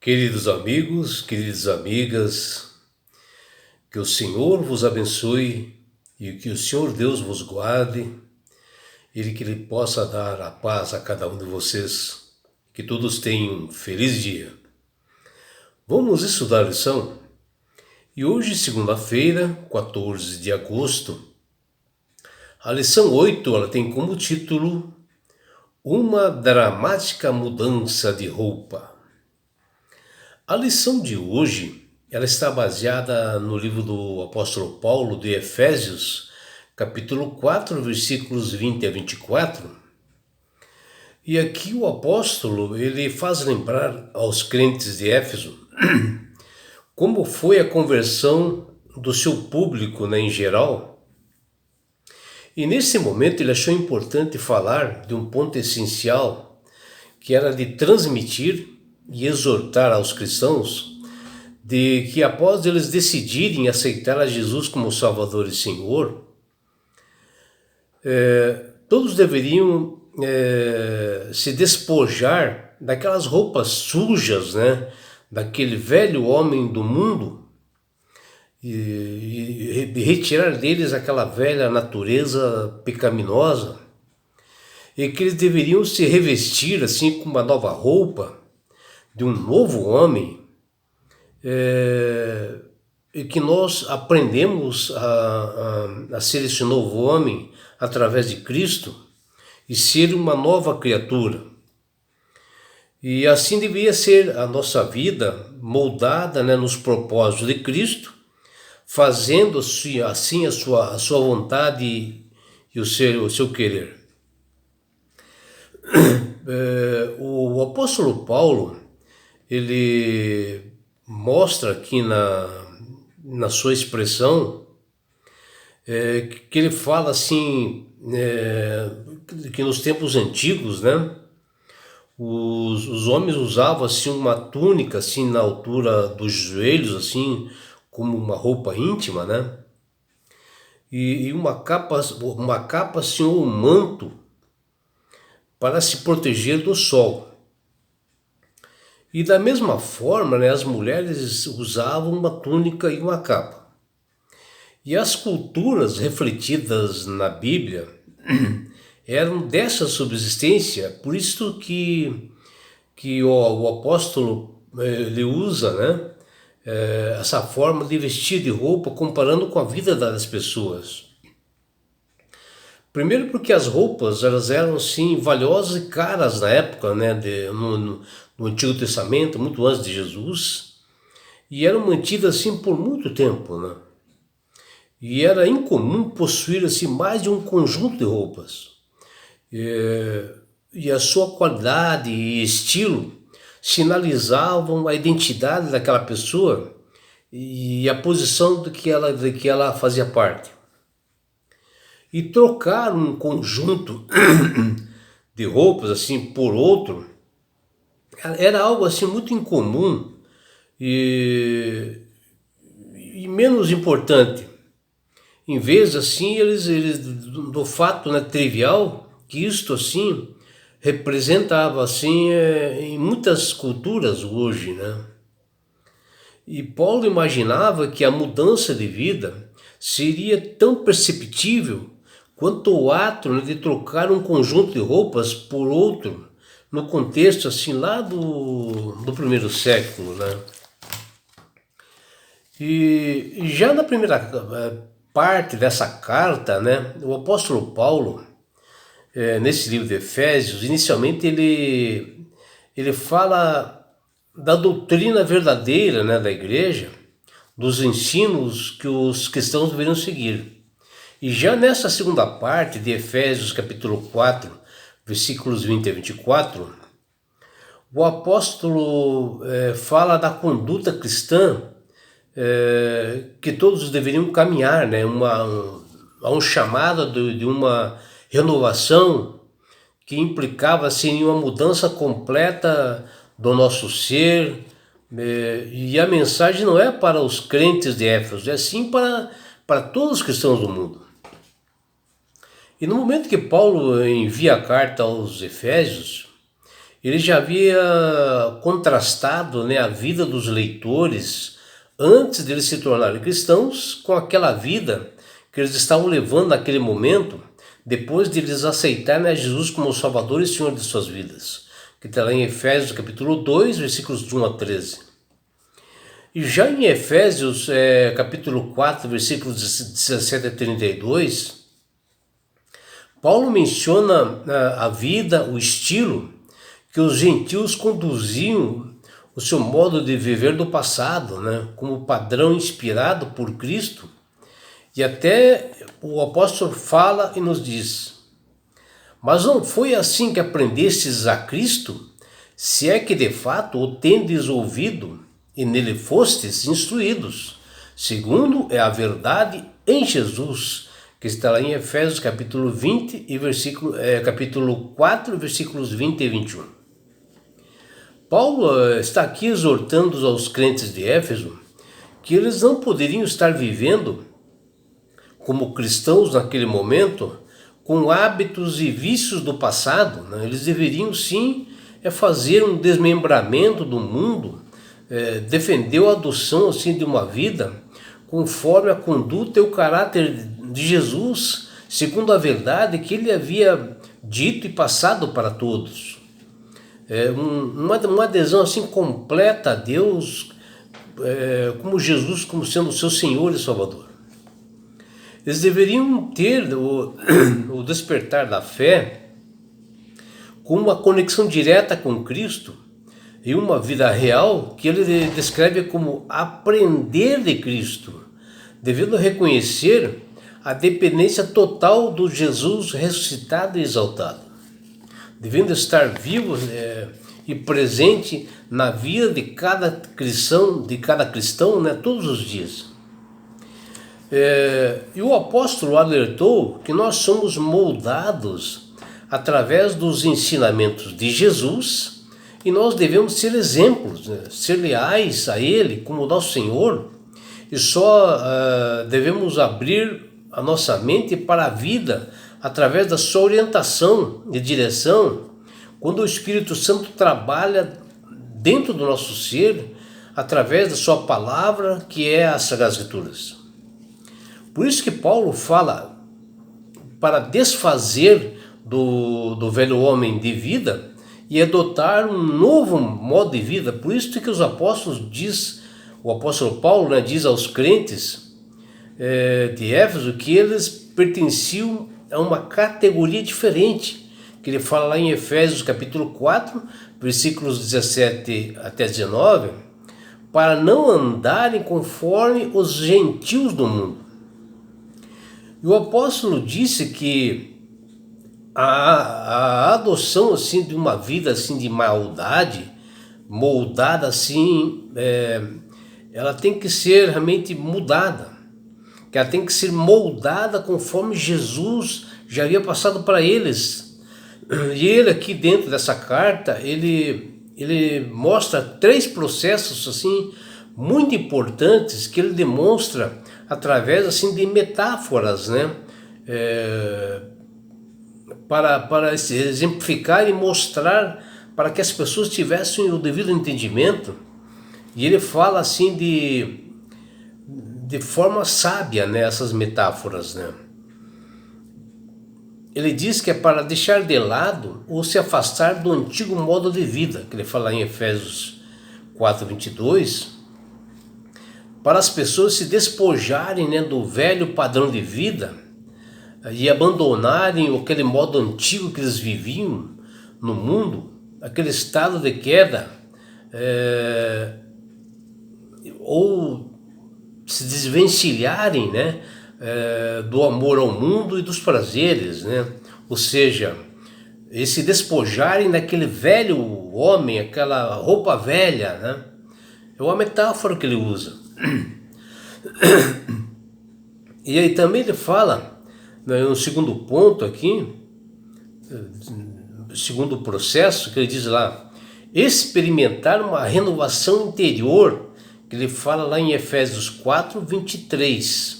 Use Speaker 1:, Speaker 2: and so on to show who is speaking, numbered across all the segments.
Speaker 1: Queridos amigos, queridas amigas, que o Senhor vos abençoe e que o Senhor Deus vos guarde, e que Ele possa dar a paz a cada um de vocês, que todos tenham um feliz dia. Vamos estudar a lição? E hoje, segunda-feira, 14 de agosto, a lição 8 ela tem como título Uma dramática mudança de roupa. A lição de hoje, ela está baseada no livro do apóstolo Paulo de Efésios, capítulo 4, versículos 20 a 24. E aqui o apóstolo, ele faz lembrar aos crentes de Éfeso como foi a conversão do seu público, em geral. E nesse momento ele achou importante falar de um ponto essencial, que era de transmitir e exortar aos cristãos de que após eles decidirem aceitar a Jesus como Salvador e Senhor, todos deveriam se despojar daquelas roupas sujas, daquele velho homem do mundo, e retirar deles aquela velha natureza pecaminosa, e que eles deveriam se revestir assim com uma nova roupa de um novo homem, e que nós aprendemos a ser esse novo homem através de Cristo e ser uma nova criatura. E assim deveria ser a nossa vida, moldada nos propósitos de Cristo, fazendo assim a sua vontade e o seu querer. O apóstolo Paulo, ele mostra aqui na sua expressão que ele fala assim, que nos tempos antigos, os homens usavam assim uma túnica assim na altura dos joelhos, assim como uma roupa íntima, e uma capa assim, ou um manto para se proteger do sol. E da mesma forma, as mulheres usavam uma túnica e uma capa. E as culturas refletidas na Bíblia eram dessa subsistência, por isso que o apóstolo ele usa essa forma de vestir de roupa comparando com a vida das pessoas. Primeiro porque as roupas elas eram assim valiosas e caras na época, no Antigo Testamento, muito antes de Jesus, e eram mantidas assim por muito tempo, E era incomum possuir assim mais de um conjunto de roupas. E a sua qualidade e estilo sinalizavam a identidade daquela pessoa e a posição de que ela fazia parte. E trocar um conjunto de roupas assim por outro era algo assim muito incomum e menos importante. Em vez assim eles do fato trivial que isto assim representava assim em muitas culturas hoje, E Paulo imaginava que a mudança de vida seria tão perceptível quanto o ato de trocar um conjunto de roupas por outro, no contexto assim lá do primeiro século, E já na primeira parte dessa carta, o apóstolo Paulo, nesse livro de Efésios, inicialmente ele fala da doutrina verdadeira, da igreja, dos ensinos que os cristãos deveriam seguir. E já nessa segunda parte de Efésios capítulo 4, versículos 20 a 24, o apóstolo fala da conduta cristã que todos deveriam caminhar, a um chamado de uma renovação que implicava assim, uma mudança completa do nosso ser, e a mensagem não é para os crentes de Éfeso, é sim para todos os cristãos do mundo. E no momento que Paulo envia a carta aos Efésios, ele já havia contrastado, né, a vida dos leitores antes de eles se tornarem cristãos com aquela vida que eles estavam levando naquele momento, depois de eles aceitarem a Jesus como Salvador e Senhor de suas vidas, que está lá em Efésios capítulo 2, versículos de 1 a 13. E já em Efésios capítulo 4, versículos 17 a 32, Paulo menciona a vida, o estilo que os gentios conduziam o seu modo de viver do passado, né, como padrão inspirado por Cristo. E até o apóstolo fala e nos diz: mas não foi assim que aprendestes a Cristo, se é que de fato o tendes ouvido e nele fostes instruídos, segundo é a verdade em Jesus, que está lá em Efésios capítulo 20 e capítulo 4, versículos 20 e 21. Paulo está aqui exortando aos crentes de Éfeso que eles não poderiam estar vivendo como cristãos naquele momento com hábitos e vícios do passado, né? Eles deveriam sim fazer um desmembramento do mundo, defender a adoção assim, de uma vida conforme a conduta e o caráter de Jesus, segundo a verdade que ele havia dito e passado para todos. Uma adesão assim completa a Deus, como Jesus, como sendo o seu Senhor e Salvador. Eles deveriam ter o despertar da fé com uma conexão direta com Cristo e uma vida real que ele descreve como aprender de Cristo, devendo reconhecer a dependência total do Jesus ressuscitado e exaltado, devendo estar vivo e presente na vida de cada cristão, né, todos os dias. E o apóstolo alertou que nós somos moldados através dos ensinamentos de Jesus e nós devemos ser exemplos, né, ser leais a Ele como nosso Senhor, e só devemos abrir a nossa mente para a vida através da sua orientação e direção, quando o Espírito Santo trabalha dentro do nosso ser através da sua palavra, que é as Sagradas Escrituras. Por isso que Paulo fala para desfazer do velho homem de vida e adotar um novo modo de vida. Por isso que o apóstolo Paulo, né, diz aos crentes de Éfeso que eles pertenciam a uma categoria diferente, que ele fala lá em Efésios capítulo 4, versículos 17 até 19, para não andarem conforme os gentios do mundo. E o apóstolo disse que a adoção assim de uma vida assim de maldade, moldada assim, ela tem que ser realmente mudada, que ela tem que ser moldada conforme Jesus já havia passado para eles. E ele aqui dentro dessa carta, ele mostra 3 processos assim muito importantes que ele demonstra através assim de metáforas, né? Para exemplificar e mostrar para que as pessoas tivessem o devido entendimento. E ele fala assim de forma sábia, né, essas metáforas, né? Ele diz que é para deixar de lado ou se afastar do antigo modo de vida, que ele fala em Efésios 4:22, para as pessoas se despojarem, né, do velho padrão de vida e abandonarem aquele modo antigo que eles viviam no mundo, aquele estado de queda, ou se desvencilharem, né, do amor ao mundo e dos prazeres, né? Ou seja, e se despojarem daquele velho homem, aquela roupa velha, né? É uma metáfora que ele usa. E aí também ele fala, né, no segundo ponto aqui, segundo processo, que ele diz lá, experimentar uma renovação interior, que ele fala lá em Efésios 4:23.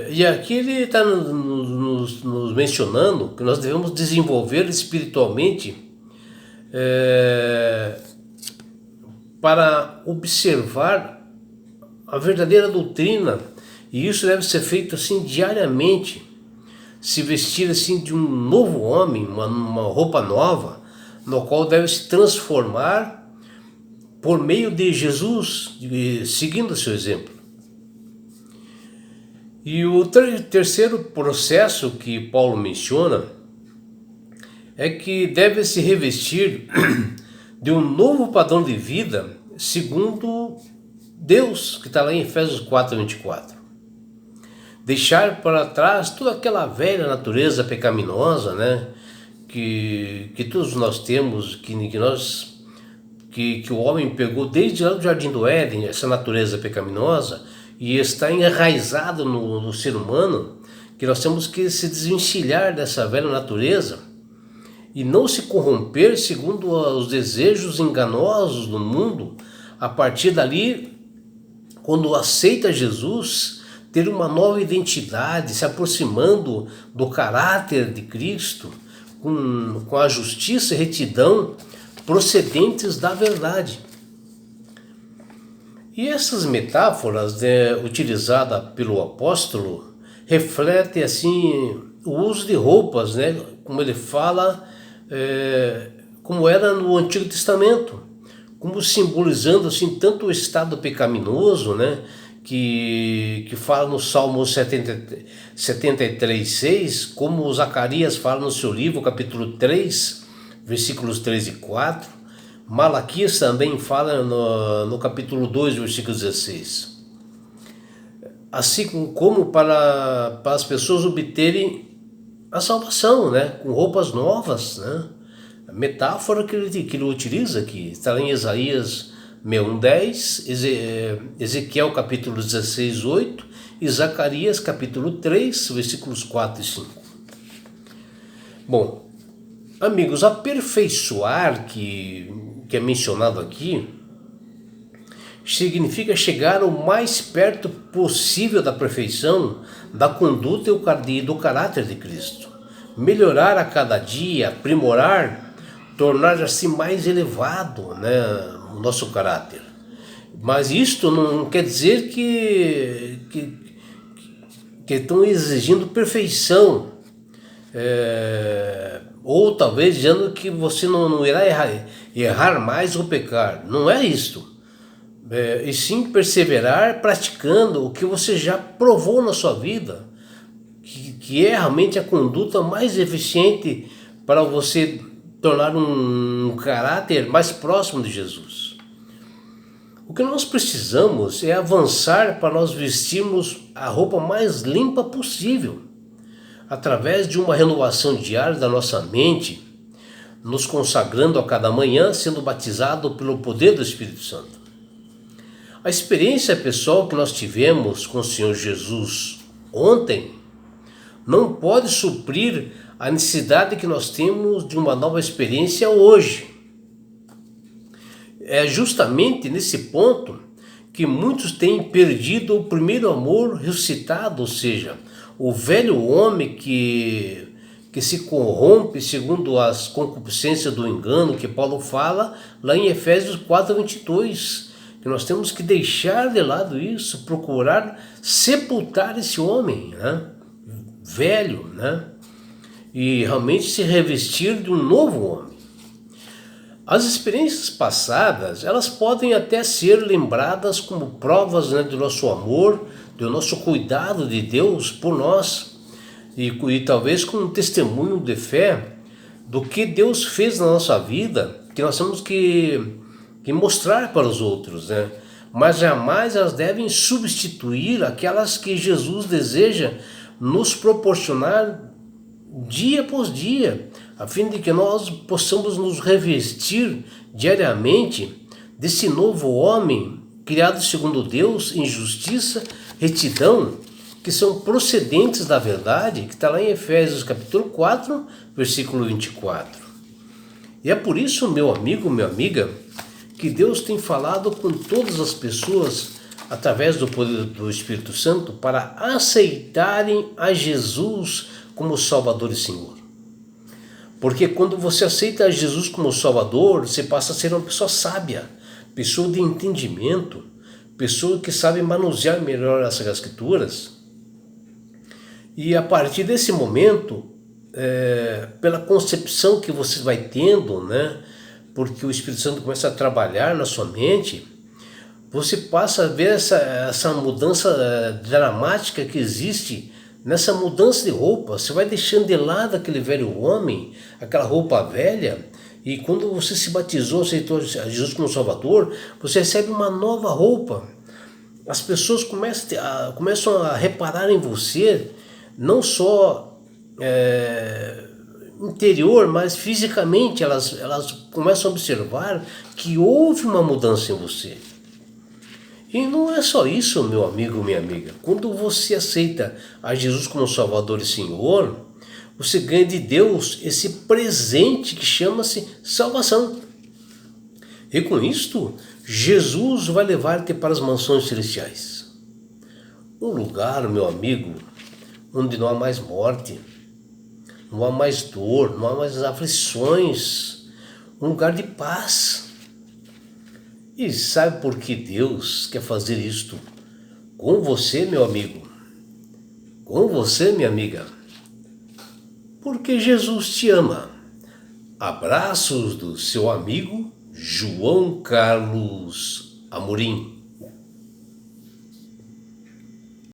Speaker 1: E aqui ele está nos mencionando que nós devemos desenvolver espiritualmente para observar a verdadeira doutrina, e isso deve ser feito assim diariamente, se vestir assim de um novo homem, uma roupa nova, no qual deve se transformar por meio de Jesus, seguindo seu exemplo. E o terceiro processo que Paulo menciona é que deve se revestir de um novo padrão de vida segundo Deus, que está lá em Efésios 4:24. Deixar para trás toda aquela velha natureza pecaminosa, né, que todos nós temos, que o homem pegou desde lá do Jardim do Éden, essa natureza pecaminosa, e está enraizado no ser humano, que nós temos que se desvencilhar dessa velha natureza e não se corromper segundo os desejos enganosos do mundo. A partir dali, quando aceita Jesus, ter uma nova identidade, se aproximando do caráter de Cristo, com a justiça e retidão procedentes da verdade. E essas metáforas, utilizadas pelo apóstolo, refletem assim o uso de roupas, né? Como ele fala, como era no Antigo Testamento, como simbolizando assim tanto o estado pecaminoso, né? Que fala no Salmo 73:6, como Zacarias fala no seu livro, capítulo 3, versículos 3 e 4. Malaquias também fala no capítulo 2, versículo 16. Assim como para as pessoas obterem a salvação, né? Com roupas novas, né? A metáfora que ele utiliza aqui está lá em Isaías 61:10, Ezequiel capítulo 16:8 e Zacarias capítulo 3, versículos 4 e 5. Bom, amigos, aperfeiçoar que é mencionado aqui significa chegar o mais perto possível da perfeição da conduta e do caráter de Cristo. Melhorar a cada dia, aprimorar, tornar assim mais elevado, né, o nosso caráter. Mas isto não quer dizer que estão exigindo perfeição, ou talvez dizendo que você não irá errar mais ou pecar. Não é isto. E sim perseverar praticando o que você já provou na sua vida, que é realmente a conduta mais eficiente para você tornar um caráter mais próximo de Jesus. O que nós precisamos é avançar para nós vestirmos a roupa mais limpa possível, através de uma renovação diária da nossa mente, nos consagrando a cada manhã, sendo batizado pelo poder do Espírito Santo. A experiência pessoal que nós tivemos com o Senhor Jesus ontem não pode suprir a necessidade que nós temos de uma nova experiência hoje. É justamente nesse ponto que muitos têm perdido o primeiro amor ressuscitado, ou seja, o velho homem que se corrompe segundo as concupiscências do engano, que Paulo fala lá em Efésios 4:22, que nós temos que deixar de lado isso, procurar sepultar esse homem, né, velho, né, e realmente se revestir de um novo homem. As experiências passadas, elas podem até ser lembradas como provas, né, do nosso amor, do nosso cuidado de Deus por nós, e talvez como um testemunho de fé do que Deus fez na nossa vida, que nós temos que mostrar para os outros, né? Mas jamais elas devem substituir aquelas que Jesus deseja nos proporcionar dia após dia, a fim de que nós possamos nos revestir diariamente desse novo homem criado segundo Deus em justiça, retidão, que são procedentes da verdade, que está lá em Efésios capítulo 4, versículo 24. E é por isso, meu amigo, minha amiga, que Deus tem falado com todas as pessoas através do poder do Espírito Santo para aceitarem a Jesus como Salvador e Senhor. Porque quando você aceita Jesus como Salvador, você passa a ser uma pessoa sábia, pessoa de entendimento, pessoa que sabe manusear melhor as Escrituras. E a partir desse momento, pela concepção que você vai tendo, né? Porque o Espírito Santo começa a trabalhar na sua mente, você passa a ver essa mudança dramática que existe nessa mudança de roupa. Você vai deixando de lado aquele velho homem, aquela roupa velha, e quando você se batizou, aceitou Jesus como Salvador, você recebe uma nova roupa. As pessoas começam a reparar em você, não só interior, mas fisicamente elas começam a observar que houve uma mudança em você. E não é só isso, meu amigo, minha amiga. Quando você aceita a Jesus como Salvador e Senhor, você ganha de Deus esse presente que chama-se salvação. E com isto, Jesus vai levar-te para as mansões celestiais. Um lugar, meu amigo, onde não há mais morte, não há mais dor, não há mais aflições, um lugar de paz. E sabe por que Deus quer fazer isto com você, meu amigo? Com você, minha amiga? Porque Jesus te ama. Abraços do seu amigo João Carlos Amorim.